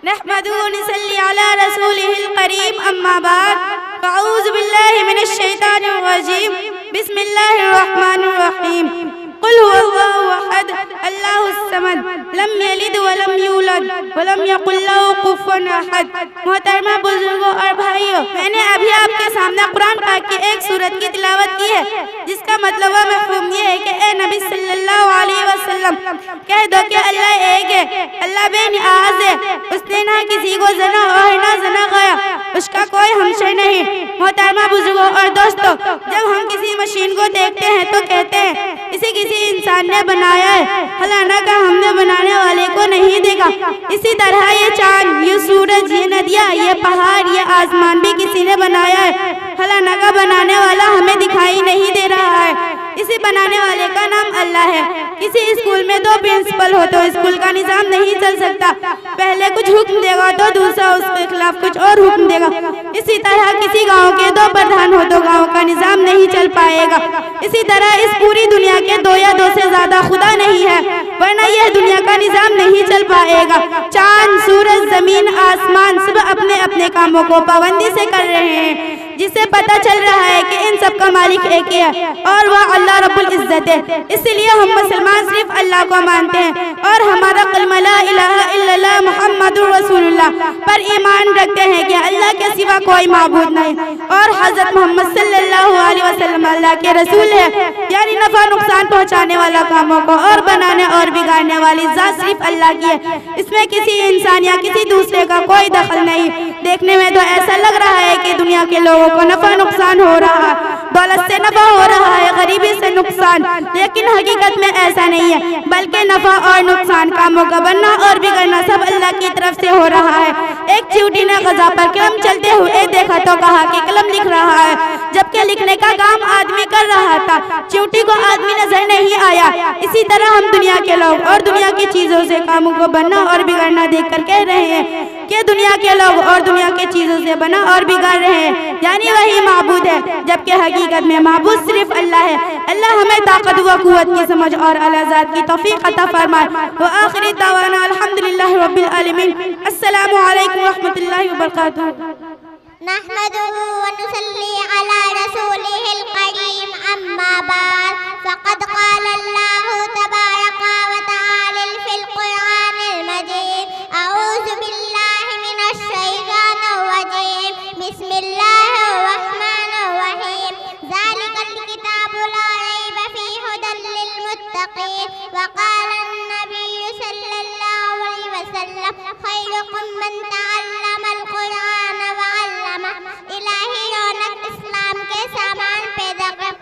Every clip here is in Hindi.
नहमदुहु व नसल्ली अला रसूलिहिल करीम अम्मा बाद अऊज़ु बिल्लाहि मिनश शैतानिर रजीम बिस्मिल्लाहिर रहमानिर रहीम कुल हुवल्लाहु अहद अल्लाहुस समद लम यलिद व लम यूलद व लम यकुल लहु कुफुवन अहद। मोहतरमा बुजुर्गों और भाइयों, मैंने अभी आपके सामने कुरान पाक की एक सूरत की तिलावत की है, जिसका मतलब व मफ़हूम ये है कि ए नबी सल्लल्लाहु अलैहि वसल्लम कह दो कि अल्लाह एक है, अल्लाह बेनियाज़ है, उसने ना किसी को जना और ना जना गया, उसका कोई हमशर नहीं। मोहतरमा बुजुर्गों और दोस्तों, जब हम किसी मशीन को देखते हैं तो कहते हैं इसे किसी इंसान ने बनाया है, हालांकि हमने बनाने वाले को नहीं देखा। इसी तरह ये चांद, ये सूरज, ये नदियाँ, ये पहाड़, ये आसमान भी किसी ने बनाया है, हालांकि बनाने वाला हमें दिखाई नहीं दे रहा है। इसी बनाने वाले का नाम अल्लाह है। किसी स्कूल में दो प्रिंसिपल हो तो स्कूल का निजाम नहीं चल सकता, पहले कुछ हुक्म देगा तो दूसरा उसके खिलाफ कुछ और हुक्म देगा। इसी तरह किसी गांव के दो प्रधान हो तो गांव का निजाम नहीं चल पाएगा। इसी तरह इस पूरी दुनिया के दो या दो से ज्यादा खुदा नहीं है, वरना यह दुनिया का निजाम नहीं चल पाएगा। चांद, सूरज, जमीन, आसमान सब अपने अपने कामों को पाबंदी से कर रहे हैं, जिससे पता चल रहा है कि इन सब का मालिक एक ही है और वह अल्लाह रब्बुल इज्जत है। इसलिए हम मुसलमान सिर्फ अल्लाह को मानते हैं और हमारा कलमा ला इलाहा इल्लल्लाह मुहम्मदुर रसूलुल्लाह पर ईमान रखते हैं कि अल्लाह के सिवा कोई माबूद नहीं और हजरत मोहम्मद सल्लल्लाहु अलैहि वसल्लम अल्लाह के रसूल है। यानी नफा नुकसान पहुँचाने वाला कामों को और बनाने और बिगाड़ने वाली जात सिर्फ अल्लाह की है, इसमें किसी इंसान या किसी दूसरे का कोई दखल नहीं। देखने में तो ऐसा लग रहा है कि दुनिया के लोगों को नफा नुकसान हो रहा है, दौलत से नफा हो रहा है, गरीबी से नुकसान, लेकिन हकीकत में ऐसा नहीं है, बल्कि नफा और नुकसान, कामों का बनना और बिगड़ना सब अल्लाह की तरफ से हो रहा है। एक चींटी ने गजा पर कलम चलते हुए देखा तो कहा कि कलम लिख रहा है, जबकि लिखने का काम आदमी कर रहा था। चींटी को आदमी नजर नहीं आया। इसी तरह हम दुनिया के लोग और दुनिया की चीजों से कामों को बनना और बिगड़ना देख कर कह रहे हैं कि दुनिया के लोग और दुनिया के चीजों से बना और बिगाड़ रहे हैं, यानी वही माबूद है, जबकि हकीकत में माबूद सिर्फ अल्लाह है। अल्लाह हमें ताकत व कुव्वत की समझ और अलाज़ात की तौफीक अता फरमाए। व आखिरी दावाना अल्हम्दुलिल्लाहि रब्बिल आलमीन। अस्सलामु अलैकुम व रहमतुल्लाहि व बरकातुहू। नहमदुहु व नुसल्ली अला रसूलिहिल करीम अम्मा बाद फ़क़द क़ाल अल्लाहु तबारक व तआला फ़िल क़ुरआनिल मजीद अऊज़ु बिल्लाहि मिनश शैतानिर रजीम बिस्मिल्लाहिर रहमानिर रहीम ज़ालिकल किताबु ला रैब फ़ीहि हुदल लिल मुत्तक़ीन व क़ाल अन्नबिय्यु सल्लल्लाहु अलैहि वसल्लम खैरुकुम मन तअल्लमल क़ुरआन व अल्लमह। इलाही रौनक इस्लाम के सामान पैदा कर,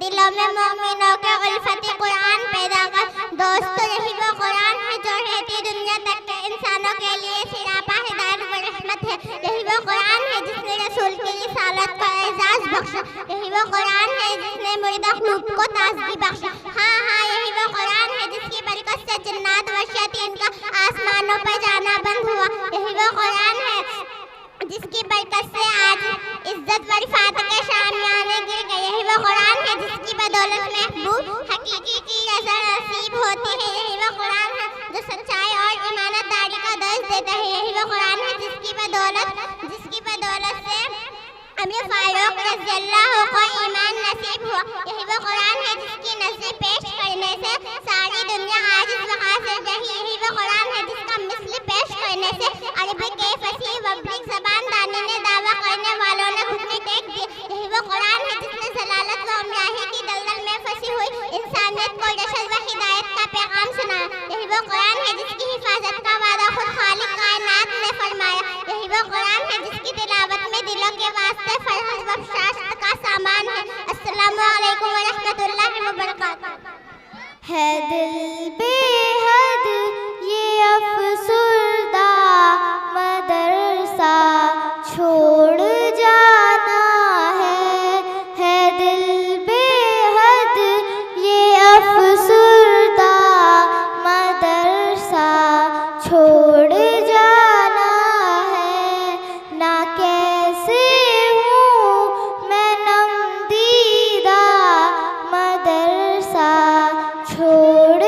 दिलों में मोमिनों के उल्फती कुरान पैदा कर। दोस्तों, यही वो कुरान है जो रहती दुनिया तक के इंसानों के लिए सिरापा हिदायत व रहमत है। यही वो कुरान है जिसने रसूल की रिसालत का एजाज बख्शा। यही वो कुरान है जिसने मुर्दा क़ुलूब को ताज़गी बख्शा। हाँ हाँ, यही वो कुरान है जिसकी बरकत से जन्नत व शैतान का आसमानों पर जाना बंद हुआ। यही वो कुरान है जिसकी बरकत से आज इज्जत व रिफात के शामियाने गिर गए। यही वो कुरान है जिसकी बदौलत महबूब हकीकी की रज़ा नसीब होती है। यही वो कुरान है जो सच्चाई और ईमानदारी का दर्ज देता है। यही वो कुरान है जिसकी बदौलत से अमीर फारूक रज़ियल्लाहु को ईमान नसीब हुआ। यही वो कुरान है जिसकी नज़र पेश करने से सारी दुनिया आज इस वक़्त से रही। यही वो कुरान है जिसका मिस्ल पेश करने से अरबी के फसीह व बलीग ज़बान दानी ने दावा करने वालों ने घुटने टेक दिए। यही वो कुरान है जिसने जलालत व गुमराही की दलदल में फंसी हुई इंसानियत को रशद व हिदायत का पैगाम सुनाया। यही वो कुरान है जिसकी हिफाजत का वादा खुद खालिक कायनात ने फरमाया। यही वो कुरान है जिसकी तिलावत में दिलों के वास्ते फरहत व बख्शाश का सामान है। अस्सलामु अलैकुम व रहमतुल्लाहि व बरकातुहू। है दिल बेहद ये अफसुर्दा मदरसा छोड़ जाना है दिल बेहद ये अफसुर्दा मदरसा छोड़ जाना है। ना कैसे हूँ मैं नमदीदा मदरसा छोड़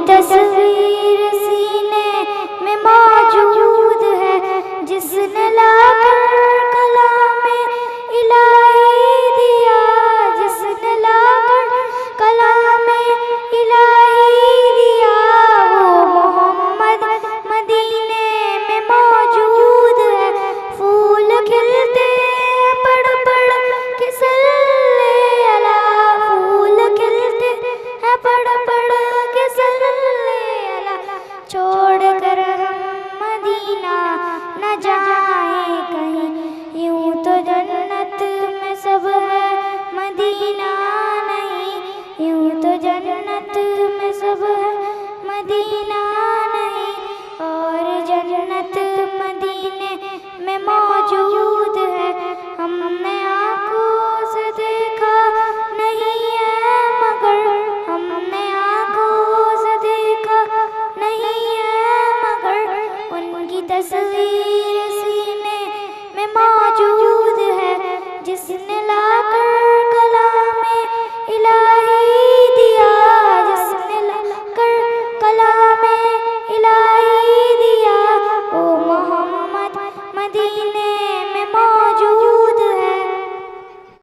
तस्वीर सीने में मौजूद है, जिसने लाकर कलामे इलाही दिया, जिसने लाकर कलामे इलाही दिया। वो मोहम्मद मदीने में मौजूद है, फूल खिलते पढ़ पढ़ के सल्ले अला, फूल खिलते हैं पढ़ पढ़ के सल्ले अला। छोड़ कर हम मदीना न जाए कहीं, यूं तो जन्नत में सब है मदीना नहीं, यूं तो जन्नत में सब है मदीना नहीं। और जन्नत मदीने में मौजूद है, हमने आँखों से देखा नहीं है मगर, हमने आँखों से देखा नहीं है मगर, उनकी तस्वीर सीने में मौजूद है, जिसने लाकर कलामे इलाही दिया, जिसने लाकर कलामे